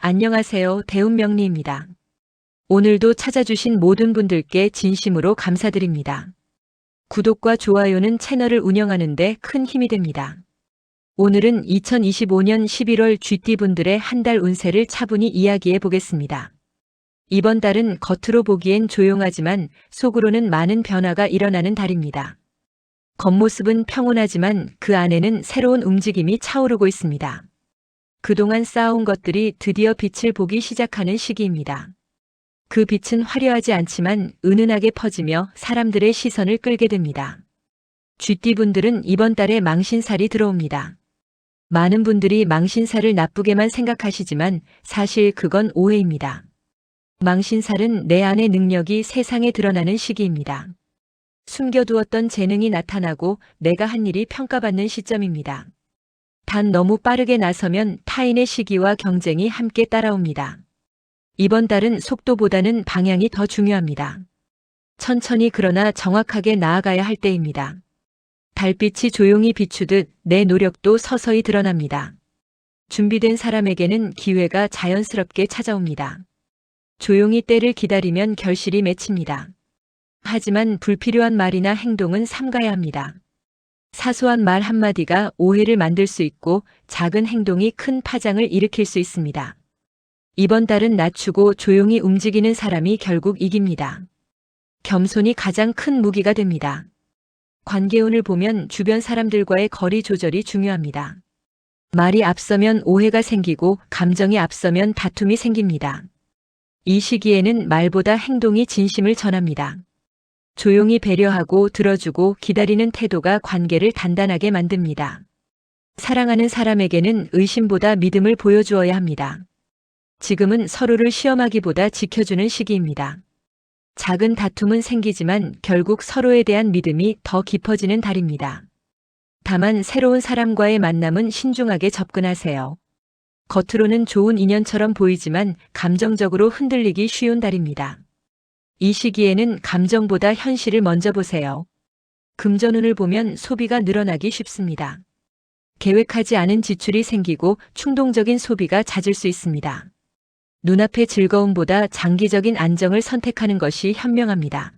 안녕하세요. 대운명리입니다. 오늘도 찾아주신 모든 분들께 진심으로 감사드립니다. 구독과 좋아요는 채널을 운영하는 데 큰 힘이 됩니다. 오늘은 2025년 11월 쥐띠분들의 한 달 운세를 차분히 이야기해 보겠습니다. 이번 달은 겉으로 보기엔 조용하지만 속으로는 많은 변화가 일어나는 달입니다. 겉모습은 평온하지만 그 안에는 새로운 움직임이 차오르고 있습니다. 그동안 쌓아온 것들이 드디어 빛을 보기 시작하는 시기입니다. 그 빛은 화려하지 않지만 은은하게 퍼지며 사람들의 시선을 끌게 됩니다. 쥐띠분들은 이번 달에 망신살이 들어옵니다. 많은 분들이 망신살을 나쁘게만 생각하시지만 사실 그건 오해입니다. 망신살은 내 안의 능력이 세상에 드러나는 시기입니다. 숨겨두었던 재능이 나타나고 내가 한 일이 평가받는 시점입니다. 단 너무 빠르게 나서면 타인의 시기와 경쟁이 함께 따라옵니다. 이번 달은 속도보다는 방향이 더 중요합니다. 천천히 그러나 정확하게 나아가야 할 때입니다. 달빛이 조용히 비추듯 내 노력도 서서히 드러납니다. 준비된 사람에게는 기회가 자연스럽게 찾아옵니다. 조용히 때를 기다리면 결실이 맺힙니다. 하지만 불필요한 말이나 행동은 삼가야 합니다. 사소한 말 한마디가 오해를 만들 수 있고 작은 행동이 큰 파장을 일으킬 수 있습니다. 이번 달은 낮추고 조용히 움직이는 사람이 결국 이깁니다. 겸손이 가장 큰 무기가 됩니다. 관계운을 보면 주변 사람들과의 거리 조절이 중요합니다. 말이 앞서면 오해가 생기고 감정이 앞서면 다툼이 생깁니다. 이 시기에는 말보다 행동이 진심을 전합니다. 조용히 배려하고 들어주고 기다리는 태도가 관계를 단단하게 만듭니다. 사랑하는 사람에게는 의심보다 믿음을 보여주어야 합니다. 지금은 서로를 시험하기보다 지켜주는 시기입니다. 작은 다툼은 생기지만 결국 서로에 대한 믿음이 더 깊어지는 달입니다. 다만 새로운 사람과의 만남은 신중하게 접근하세요. 겉으로는 좋은 인연처럼 보이지만 감정적으로 흔들리기 쉬운 달입니다. 이 시기에는 감정보다 현실을 먼저 보세요. 금전운을 보면 소비가 늘어나기 쉽습니다. 계획하지 않은 지출이 생기고 충동적인 소비가 잦을 수 있습니다. 눈앞의 즐거움보다 장기적인 안정을 선택하는 것이 현명합니다.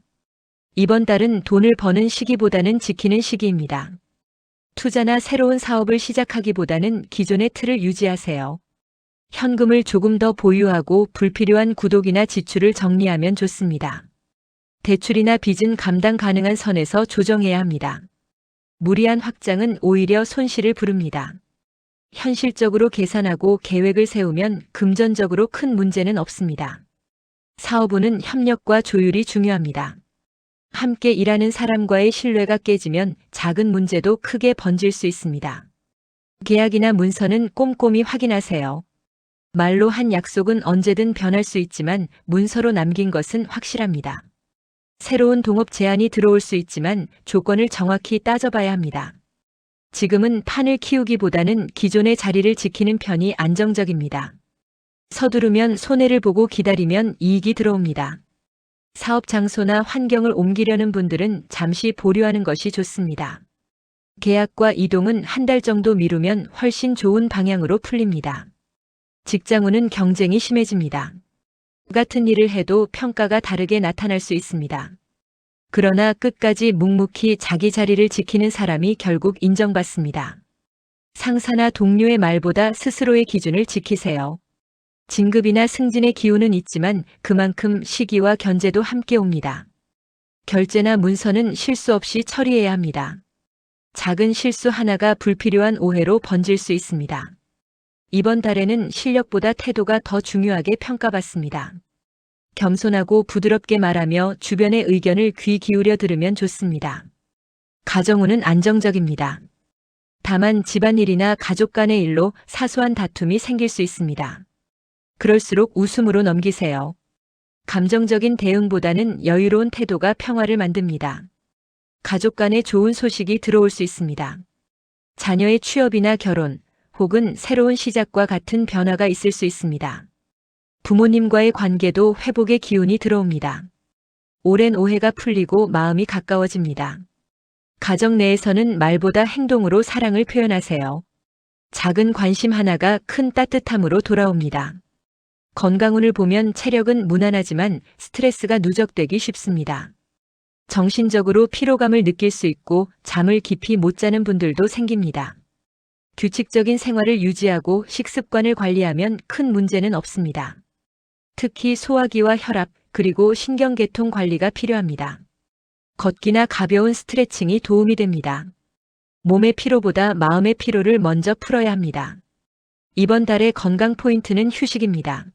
이번 달은 돈을 버는 시기보다는 지키는 시기입니다. 투자나 새로운 사업을 시작하기보다는 기존의 틀을 유지하세요. 현금을 조금 더 보유하고 불필요한 구독이나 지출을 정리하면 좋습니다. 대출이나 빚은 감당 가능한 선에서 조정해야 합니다. 무리한 확장은 오히려 손실을 부릅니다. 현실적으로 계산하고 계획을 세우면 금전적으로 큰 문제는 없습니다. 사업운은 협력과 조율이 중요합니다. 함께 일하는 사람과의 신뢰가 깨지면 작은 문제도 크게 번질 수 있습니다. 계약이나 문서는 꼼꼼히 확인하세요. 말로 한 약속은 언제든 변할 수 있지만 문서로 남긴 것은 확실합니다. 새로운 동업 제안이 들어올 수 있지만 조건을 정확히 따져봐야 합니다. 지금은 판을 키우기보다는 기존의 자리를 지키는 편이 안정적입니다. 서두르면 손해를 보고 기다리면 이익이 들어옵니다. 사업 장소나 환경을 옮기려는 분들은 잠시 보류하는 것이 좋습니다. 계약과 이동은 한 달 정도 미루면 훨씬 좋은 방향으로 풀립니다. 직장운은 경쟁이 심해집니다. 같은 일을 해도 평가가 다르게 나타날 수 있습니다. 그러나 끝까지 묵묵히 자기 자리를 지키는 사람이 결국 인정받습니다. 상사나 동료의 말보다 스스로의 기준을 지키세요. 진급이나 승진의 기운은 있지만 그만큼 시기와 견제도 함께 옵니다. 결제나 문서는 실수 없이 처리해야 합니다. 작은 실수 하나가 불필요한 오해로 번질 수 있습니다. 이번 달에는 실력보다 태도가 더 중요하게 평가받습니다. 겸손하고 부드럽게 말하며 주변의 의견을 귀 기울여 들으면 좋습니다. 가정운은 안정적입니다. 다만 집안일이나 가족 간의 일로 사소한 다툼이 생길 수 있습니다. 그럴수록 웃음으로 넘기세요. 감정적인 대응보다는 여유로운 태도가 평화를 만듭니다. 가족 간에 좋은 소식이 들어올 수 있습니다. 자녀의 취업이나 결혼, 혹은 새로운 시작과 같은 변화가 있을 수 있습니다. 부모님과의 관계도 회복의 기운이 들어옵니다. 오랜 오해가 풀리고 마음이 가까워집니다. 가정 내에서는 말보다 행동으로 사랑을 표현하세요. 작은 관심 하나가 큰 따뜻함으로 돌아옵니다. 건강운을 보면 체력은 무난하지만 스트레스가 누적되기 쉽습니다. 정신적으로 피로감을 느낄 수 있고 잠을 깊이 못 자는 분들도 생깁니다. 규칙적인 생활을 유지하고 식습관을 관리하면 큰 문제는 없습니다. 특히 소화기와 혈압, 그리고 신경계통 관리가 필요합니다. 걷기나 가벼운 스트레칭이 도움이 됩니다. 몸의 피로보다 마음의 피로를 먼저 풀어야 합니다. 이번 달의 건강 포인트는 휴식입니다.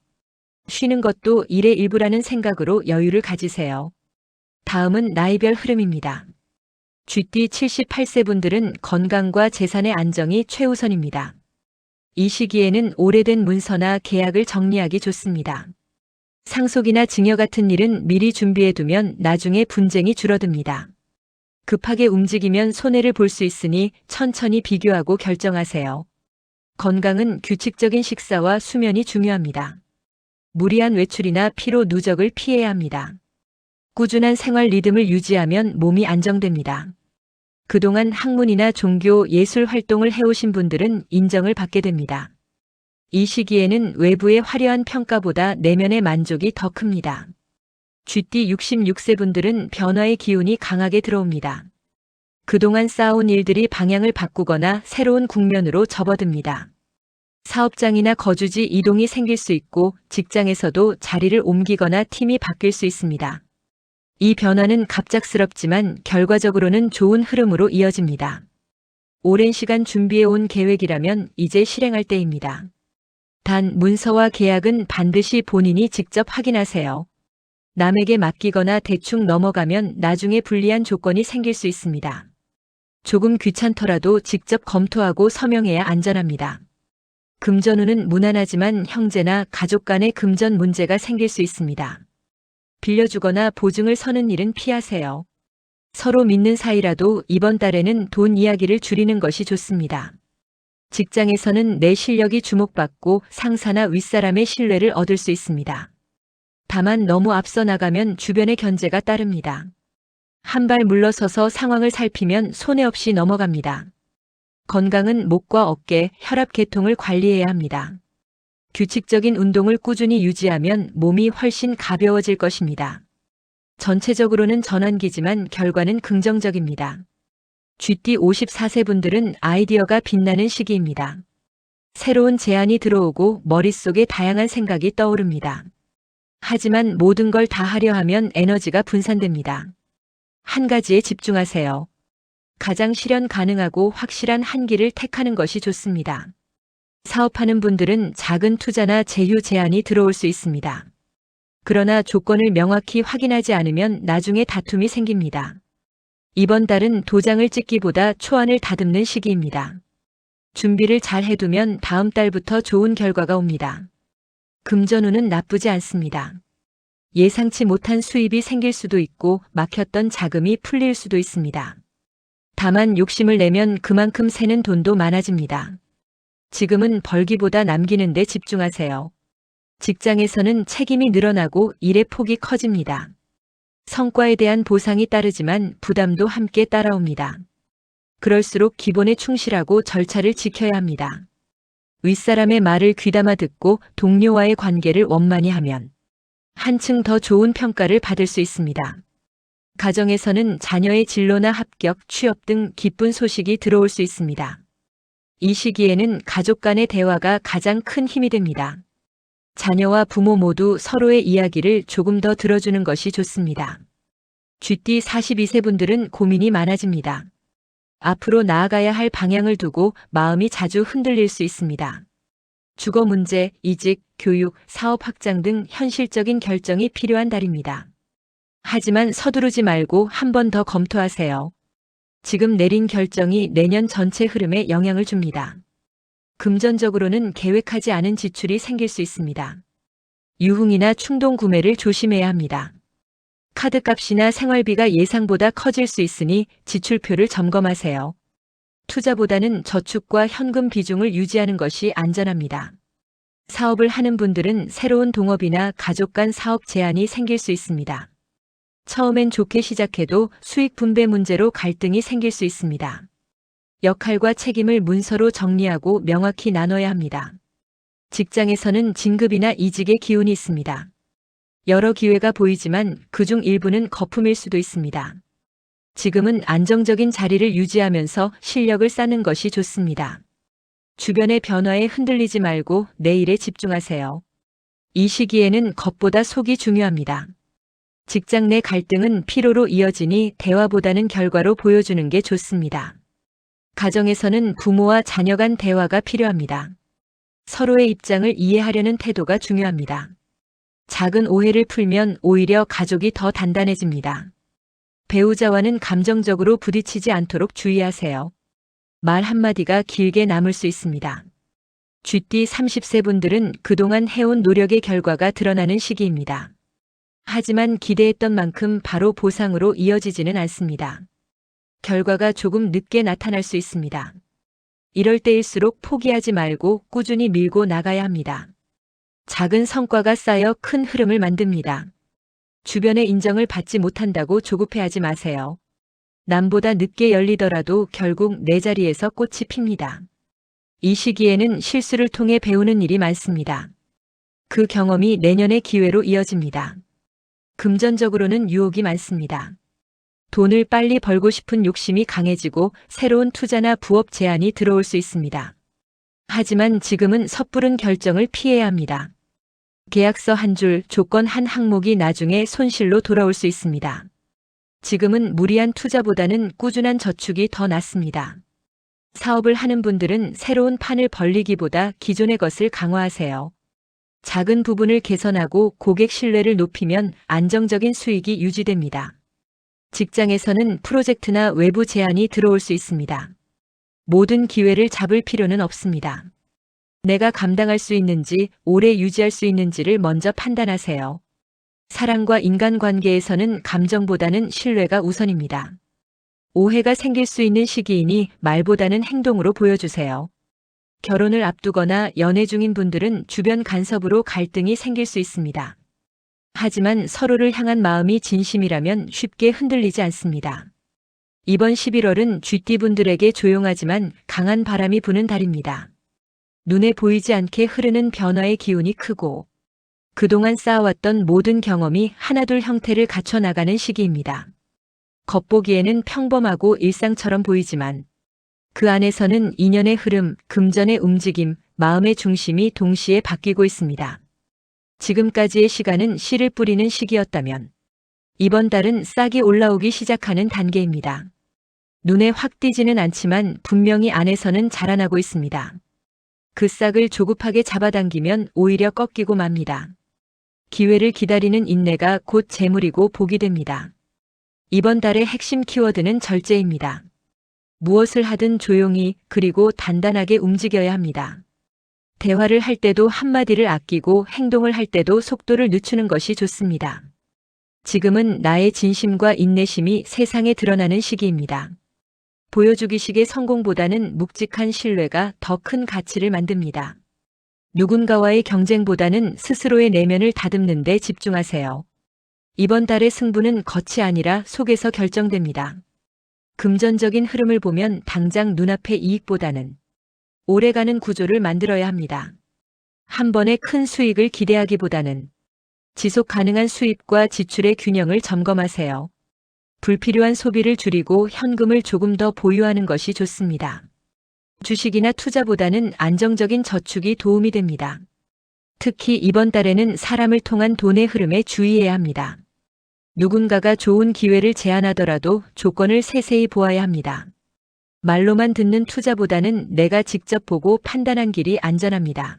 쉬는 것도 일의 일부라는 생각으로 여유를 가지세요. 다음은 나이별 흐름입니다. 쥐띠 78세 분들은 건강과 재산의 안정이 최우선입니다. 이 시기에는 오래된 문서나 계약을 정리하기 좋습니다. 상속이나 증여 같은 일은 미리 준비해두면 나중에 분쟁이 줄어듭니다. 급하게 움직이면 손해를 볼 수 있으니 천천히 비교하고 결정하세요. 건강은 규칙적인 식사와 수면이 중요합니다. 무리한 외출이나 피로 누적을 피해야 합니다. 꾸준한 생활 리듬을 유지하면 몸이 안정됩니다. 그동안 학문이나 종교, 예술 활동을 해오신 분들은 인정을 받게 됩니다. 이 시기에는 외부의 화려한 평가보다 내면의 만족이 더 큽니다. 쥐띠 66세 분들은 변화의 기운이 강하게 들어옵니다. 그동안 쌓아온 일들이 방향을 바꾸거나 새로운 국면으로 접어듭니다. 사업장이나 거주지 이동이 생길 수 있고 직장에서도 자리를 옮기거나 팀이 바뀔 수 있습니다. 이 변화는 갑작스럽지만 결과적으로는 좋은 흐름으로 이어집니다. 오랜 시간 준비해온 계획이라면 이제 실행할 때입니다. 단 문서와 계약은 반드시 본인이 직접 확인하세요. 남에게 맡기거나 대충 넘어가면 나중에 불리한 조건이 생길 수 있습니다. 조금 귀찮더라도 직접 검토하고 서명해야 안전합니다. 금전운은 무난하지만 형제나 가족 간의 금전 문제가 생길 수 있습니다. 빌려주거나 보증을 서는 일은 피하세요. 서로 믿는 사이라도 이번 달에는 돈 이야기를 줄이는 것이 좋습니다. 직장에서는 내 실력이 주목받고 상사나 윗사람의 신뢰를 얻을 수 있습니다. 다만 너무 앞서 나가면 주변의 견제가 따릅니다. 한 발 물러서서 상황을 살피면 손해 없이 넘어갑니다. 건강은 목과 어깨, 혈압 계통을 관리해야 합니다. 규칙적인 운동을 꾸준히 유지하면 몸이 훨씬 가벼워질 것입니다. 전체적으로는 전환기지만 결과는 긍정적입니다. 쥐띠 54세 분들은 아이디어가 빛나는 시기입니다. 새로운 제안이 들어오고 머릿속에 다양한 생각이 떠오릅니다. 하지만 모든 걸 다 하려 하면 에너지가 분산됩니다. 한 가지에 집중하세요. 가장 실현 가능하고 확실한 한 길을 택하는 것이 좋습니다. 사업하는 분들은 작은 투자나 제휴 제안이 들어올 수 있습니다. 그러나 조건을 명확히 확인하지 않으면 나중에 다툼이 생깁니다. 이번 달은 도장을 찍기보다 초안을 다듬는 시기입니다. 준비를 잘 해두면 다음 달부터 좋은 결과가 옵니다. 금전운은 나쁘지 않습니다. 예상치 못한 수입이 생길 수도 있고 막혔던 자금이 풀릴 수도 있습니다. 다만 욕심을 내면 그만큼 새는 돈도 많아집니다. 지금은 벌기보다 남기는 데 집중하세요. 직장에서는 책임이 늘어나고 일의 폭이 커집니다. 성과에 대한 보상이 따르지만 부담도 함께 따라옵니다. 그럴수록 기본에 충실하고 절차를 지켜야 합니다. 윗사람의 말을 귀담아 듣고 동료와의 관계를 원만히 하면 한층 더 좋은 평가를 받을 수 있습니다. 가정에서는 자녀의 진로나 합격, 취업 등 기쁜 소식이 들어올 수 있습니다. 이 시기에는 가족 간의 대화가 가장 큰 힘이 됩니다. 자녀와 부모 모두 서로의 이야기를 조금 더 들어주는 것이 좋습니다. 쥐띠 42세 분들은 고민이 많아집니다. 앞으로 나아가야 할 방향을 두고 마음이 자주 흔들릴 수 있습니다. 주거 문제, 이직, 교육, 사업 확장 등 현실적인 결정이 필요한 달입니다. 하지만 서두르지 말고 한 번 더 검토하세요. 지금 내린 결정이 내년 전체 흐름에 영향을 줍니다. 금전적으로는 계획하지 않은 지출이 생길 수 있습니다. 유흥이나 충동 구매를 조심해야 합니다. 카드값이나 생활비가 예상보다 커질 수 있으니 지출표를 점검하세요. 투자보다는 저축과 현금 비중을 유지하는 것이 안전합니다. 사업을 하는 분들은 새로운 동업이나 가족 간 사업 제안이 생길 수 있습니다. 처음엔 좋게 시작해도 수익 분배 문제로 갈등이 생길 수 있습니다. 역할과 책임을 문서로 정리하고 명확히 나눠야 합니다. 직장에서는 진급이나 이직의 기운이 있습니다. 여러 기회가 보이지만 그중 일부는 거품일 수도 있습니다. 지금은 안정적인 자리를 유지하면서 실력을 쌓는 것이 좋습니다. 주변의 변화에 흔들리지 말고 내일에 집중하세요. 이 시기에는 겉보다 속이 중요합니다. 직장 내 갈등은 피로로 이어지니 대화보다는 결과로 보여주는 게 좋습니다. 가정에서는 부모와 자녀 간 대화가 필요합니다. 서로의 입장을 이해하려는 태도가 중요합니다. 작은 오해를 풀면 오히려 가족이 더 단단해집니다. 배우자와는 감정적으로 부딪히지 않도록 주의하세요. 말 한마디가 길게 남을 수 있습니다. 쥐띠 30세 분들은 그동안 해온 노력의 결과가 드러나는 시기입니다. 하지만 기대했던 만큼 바로 보상으로 이어지지는 않습니다. 결과가 조금 늦게 나타날 수 있습니다. 이럴 때일수록 포기하지 말고 꾸준히 밀고 나가야 합니다. 작은 성과가 쌓여 큰 흐름을 만듭니다. 주변의 인정을 받지 못한다고 조급해하지 마세요. 남보다 늦게 열리더라도 결국 내 자리에서 꽃이 핍니다. 이 시기에는 실수를 통해 배우는 일이 많습니다. 그 경험이 내년의 기회로 이어집니다. 금전적으로는 유혹이 많습니다. 돈을 빨리 벌고 싶은 욕심이 강해지고 새로운 투자나 부업 제안이 들어올 수 있습니다. 하지만 지금은 섣부른 결정을 피해야 합니다. 계약서 한 줄, 조건 한 항목이 나중에 손실로 돌아올 수 있습니다. 지금은 무리한 투자보다는 꾸준한 저축이 더 낫습니다. 사업을 하는 분들은 새로운 판을 벌리기보다 기존의 것을 강화하세요. 작은 부분을 개선하고 고객 신뢰를 높이면 안정적인 수익이 유지됩니다. 직장에서는 프로젝트나 외부 제안이 들어올 수 있습니다. 모든 기회를 잡을 필요는 없습니다. 내가 감당할 수 있는지, 오래 유지할 수 있는지를 먼저 판단하세요. 사랑과 인간관계에서는 감정보다는 신뢰가 우선입니다. 오해가 생길 수 있는 시기이니 말보다는 행동으로 보여주세요. 결혼을 앞두거나 연애 중인 분들은 주변 간섭으로 갈등이 생길 수 있습니다. 하지만 서로를 향한 마음이 진심이라면 쉽게 흔들리지 않습니다. 이번 11월은 쥐띠 분들에게 조용하지만 강한 바람이 부는 달입니다. 눈에 보이지 않게 흐르는 변화의 기운이 크고 그동안 쌓아왔던 모든 경험이 하나둘 형태를 갖춰 나가는 시기입니다. 겉보기에는 평범하고 일상처럼 보이지만 그 안에서는 인연의 흐름, 금전의 움직임, 마음의 중심이 동시에 바뀌고 있습니다. 지금까지의 시간은 씨를 뿌리는 시기였다면 이번 달은 싹이 올라오기 시작하는 단계입니다. 눈에 확 띄지는 않지만 분명히 안에서는 자라나고 있습니다. 그 싹을 조급하게 잡아당기면 오히려 꺾이고 맙니다. 기회를 기다리는 인내가 곧 재물이고 복이 됩니다. 이번 달의 핵심 키워드는 절제입니다. 무엇을 하든 조용히 그리고 단단하게 움직여야 합니다. 대화를 할 때도 한마디를 아끼고 행동을 할 때도 속도를 늦추는 것이 좋습니다. 지금은 나의 진심과 인내심이 세상에 드러나는 시기입니다. 보여주기식의 성공보다는 묵직한 신뢰가 더 큰 가치를 만듭니다. 누군가와의 경쟁보다는 스스로의 내면을 다듬는 데 집중하세요. 이번 달의 승부는 겉이 아니라 속에서 결정됩니다. 금전적인 흐름을 보면 당장 눈앞의 이익보다는 오래가는 구조를 만들어야 합니다. 한 번에 큰 수익을 기대하기보다는 지속 가능한 수입과 지출의 균형을 점검하세요. 불필요한 소비를 줄이고 현금을 조금 더 보유하는 것이 좋습니다. 주식이나 투자보다는 안정적인 저축이 도움이 됩니다. 특히 이번 달에는 사람을 통한 돈의 흐름에 주의해야 합니다. 누군가가 좋은 기회를 제안하더라도 조건을 세세히 보아야 합니다. 말로만 듣는 투자보다는 내가 직접 보고 판단한 길이 안전합니다.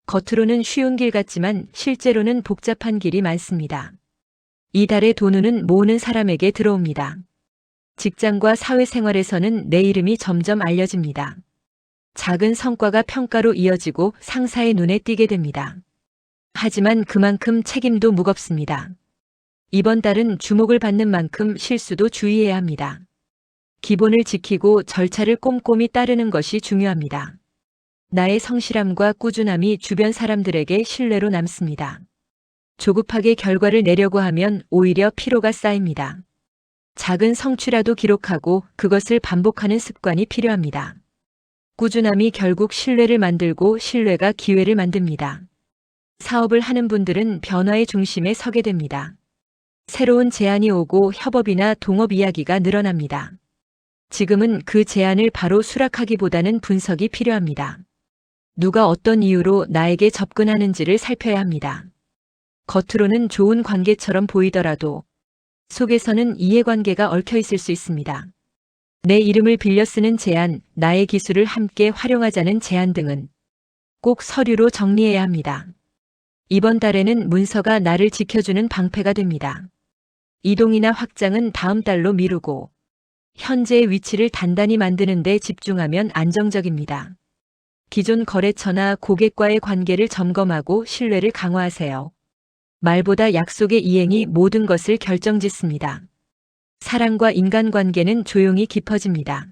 겉으로는 쉬운 길 같지만 실제로는 복잡한 길이 많습니다. 이 달의 돈운은 모으는 사람에게 들어옵니다. 직장과 사회생활에서는 내 이름이 점점 알려집니다. 작은 성과가 평가로 이어지고 상사의 눈에 띄게 됩니다. 하지만 그만큼 책임도 무겁습니다. 이번 달은 주목을 받는 만큼 실수도 주의해야 합니다. 기본을 지키고 절차를 꼼꼼히 따르는 것이 중요합니다. 나의 성실함과 꾸준함이 주변 사람들에게 신뢰로 남습니다. 조급하게 결과를 내려고 하면 오히려 피로가 쌓입니다. 작은 성취라도 기록하고 그것을 반복하는 습관이 필요합니다. 꾸준함이 결국 신뢰를 만들고 신뢰가 기회를 만듭니다. 사업을 하는 분들은 변화의 중심에 서게 됩니다. 새로운 제안이 오고 협업이나 동업 이야기가 늘어납니다. 지금은 그 제안을 바로 수락하기보다는 분석이 필요합니다. 누가 어떤 이유로 나에게 접근하는지를 살펴야 합니다. 겉으로는 좋은 관계처럼 보이더라도 속에서는 이해관계가 얽혀 있을 수 있습니다. 내 이름을 빌려 쓰는 제안, 나의 기술을 함께 활용하자는 제안 등은 꼭 서류로 정리해야 합니다. 이번 달에는 문서가 나를 지켜주는 방패가 됩니다. 이동이나 확장은 다음 달로 미루고 현재의 위치를 단단히 만드는 데 집중하면 안정적입니다. 기존 거래처나 고객과의 관계를 점검하고 신뢰를 강화하세요. 말보다 약속의 이행이 모든 것을 결정짓습니다. 사랑과 인간관계는 조용히 깊어집니다.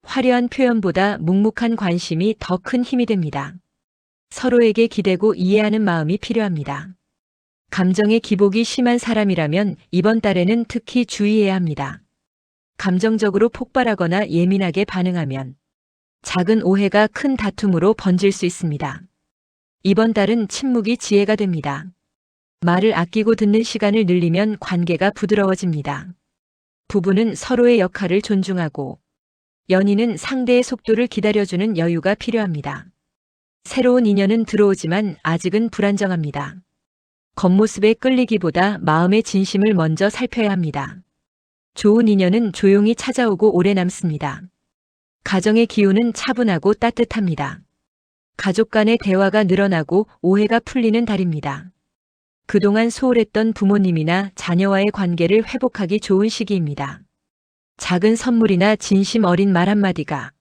화려한 표현보다 묵묵한 관심이 더 큰 힘이 됩니다. 서로에게 기대고 이해하는 마음이 필요합니다. 감정의 기복이 심한 사람이라면 이번 달에는 특히 주의해야 합니다. 감정적으로 폭발하거나 예민하게 반응하면 작은 오해가 큰 다툼으로 번질 수 있습니다. 이번 달은 침묵이 지혜가 됩니다. 말을 아끼고 듣는 시간을 늘리면 관계가 부드러워집니다. 부부는 서로의 역할을 존중하고 연인은 상대의 속도를 기다려주는 여유가 필요합니다. 새로운 인연은 들어오지만 아직은 불안정합니다. 겉모습에 끌리기보다 마음의 진심을 먼저 살펴야 합니다. 좋은 인연은 조용히 찾아오고 오래 남습니다. 가정의 기운은 차분하고 따뜻합니다. 가족 간의 대화가 늘어나고 오해가 풀리는 달입니다. 그동안 소홀했던 부모님이나 자녀와의 관계를 회복하기 좋은 시기입니다. 작은 선물이나 진심 어린 말 한마디가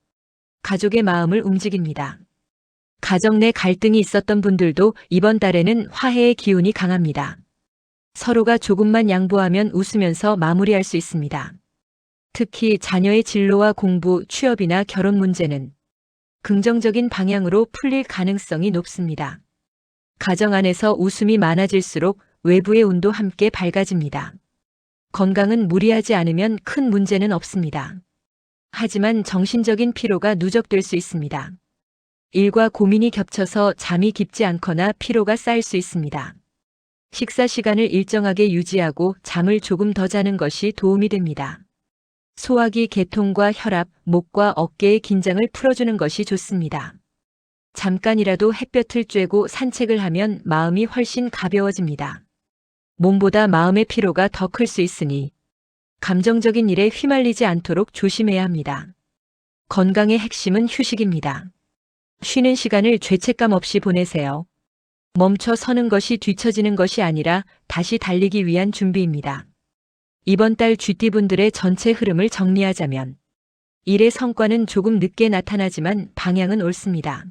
가족의 마음을 움직입니다. 가정 내 갈등이 있었던 분들도 이번 달에는 화해의 기운이 강합니다. 서로가 조금만 양보하면 웃으면서 마무리할 수 있습니다. 특히 자녀의 진로와 공부, 취업이나 결혼 문제는 긍정적인 방향으로 풀릴 가능성이 높습니다. 가정 안에서 웃음이 많아질수록 외부의 운도 함께 밝아집니다. 건강은 무리하지 않으면 큰 문제는 없습니다. 하지만 정신적인 피로가 누적될 수 있습니다. 일과 고민이 겹쳐서 잠이 깊지 않거나 피로가 쌓일 수 있습니다. 식사 시간을 일정하게 유지하고 잠을 조금 더 자는 것이 도움이 됩니다. 소화기 개통과 혈압, 목과 어깨의 긴장을 풀어주는 것이 좋습니다. 잠깐이라도 햇볕을 쬐고 산책을 하면 마음이 훨씬 가벼워집니다. 몸보다 마음의 피로가 더 클 수 있으니 감정적인 일에 휘말리지 않도록 조심해야 합니다. 건강의 핵심은 휴식입니다. 쉬는 시간을 죄책감 없이 보내세요. 멈춰 서는 것이 뒤처지는 것이 아니라 다시 달리기 위한 준비입니다. 이번 달 쥐띠분들의 전체 흐름을 정리하자면 일의 성과는 조금 늦게 나타나지만 방향은 옳습니다.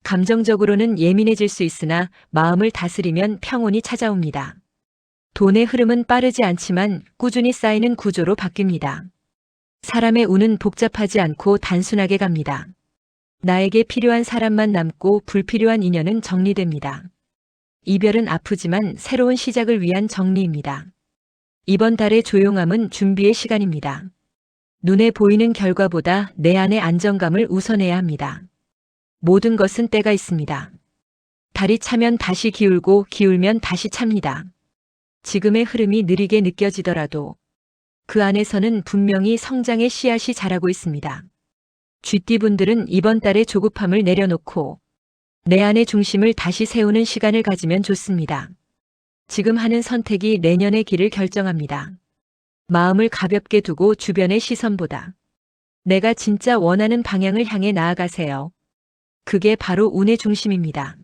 감정적으로는 예민해질 수 있으나 마음을 다스리면 평온이 찾아옵니다. 돈의 흐름은 빠르지 않지만 꾸준히 쌓이는 구조로 바뀝니다. 사람의 운은 복잡하지 않고 단순하게 갑니다. 나에게 필요한 사람만 남고 불필요한 인연은 정리됩니다. 이별은 아프지만 새로운 시작을 위한 정리입니다. 이번 달의 조용함은 준비의 시간입니다. 눈에 보이는 결과보다 내 안의 안정감을 우선해야 합니다. 모든 것은 때가 있습니다. 달이 차면 다시 기울고 기울면 다시 찹니다. 지금의 흐름이 느리게 느껴지더라도 그 안에서는 분명히 성장의 씨앗이 자라고 있습니다. 쥐띠분들은 이번 달에 조급함을 내려놓고 내 안의 중심을 다시 세우는 시간을 가지면 좋습니다. 지금 하는 선택이 내년의 길을 결정합니다. 마음을 가볍게 두고 주변의 시선보다 내가 진짜 원하는 방향을 향해 나아가세요. 그게 바로 운의 중심입니다.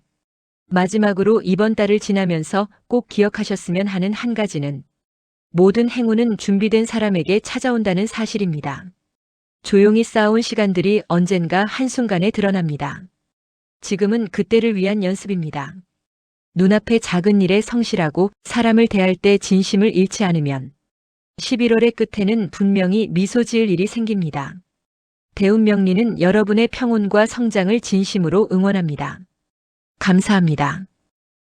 마지막으로 이번 달을 지나면서 꼭 기억하셨으면 하는 한 가지는 모든 행운은 준비된 사람에게 찾아온다는 사실입니다. 조용히 쌓아온 시간들이 언젠가 한순간에 드러납니다. 지금은 그때를 위한 연습입니다. 눈앞의 작은 일에 성실하고 사람을 대할 때 진심을 잃지 않으면 11월의 끝에는 분명히 미소 지을 일이 생깁니다. 대운명리는 여러분의 평온과 성장을 진심으로 응원합니다. 감사합니다.